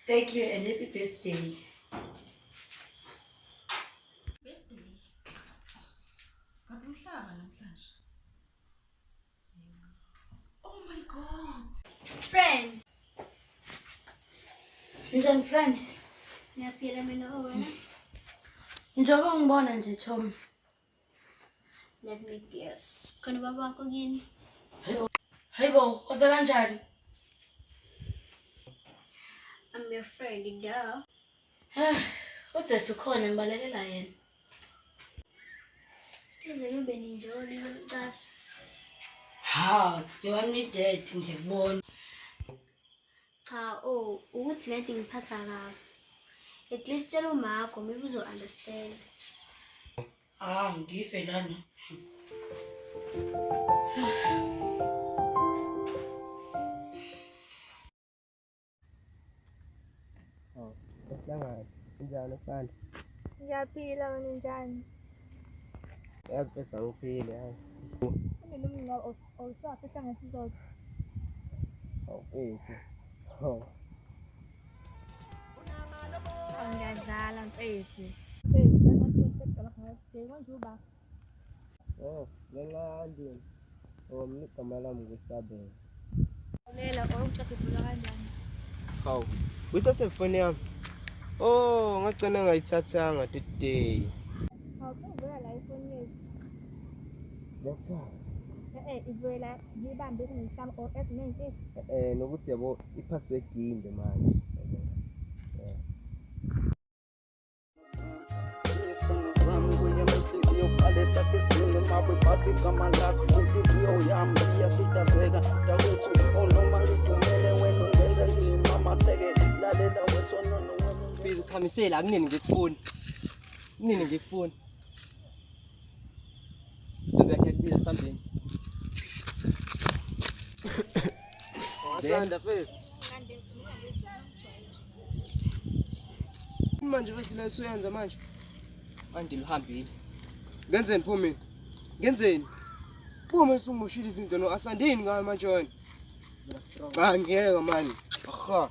Thank you and happy birthday. Birthday. Ngaphamhlanga namhlanje. Oh my god. Friend. Njani friend? Ngiyaphila mina wena. Njengoba ngibona nje Tom. Let me guess. Khona baba wakho kini? Hayibo, uze kanjani? I'm your friend, duh. Uzethu khona ngibalekela yena. Kuze kube ninjoli kahle. Ha, you want me dead ngiyakubona. Cha, ukuthi lento ngiphatha kabi. At least tshela umakho maybe uzo understand. Ngife lana. Sihlangane njani mfana? Ngiyaphila wena njani? Yazi bese angiphile hayi. Kunenomnqa awusafi ehlangene sizodwa. Awufisi. Ho. Ngiyadlala mfethu. Mfethu yaseqala ngathi manje uba. Ngilandini. Mina igama lami nguSabelo. Lela awucathi phula kanjani? Hawu. Uyithathe ifoni yami. Ngagcina ngayithathanga today. Awuvela la ifoni yethu. Yathatha. Ivela ngibambe ngisam or ezinengi. Nokuthi yabo ipassword yinde manje. Please ukhamisela kunini ngikufuna. Kunini ngikufuna. Ntombi yakhe kubiza sambeni. Asanda mfethu. Manje mfethu la usuyenza manje. Andilihambile. Ngenzeni phumini? Ngenzeni? Phuma usumushila izinto no asandini ngayo manje wena. Ngiyeka manje. Aha.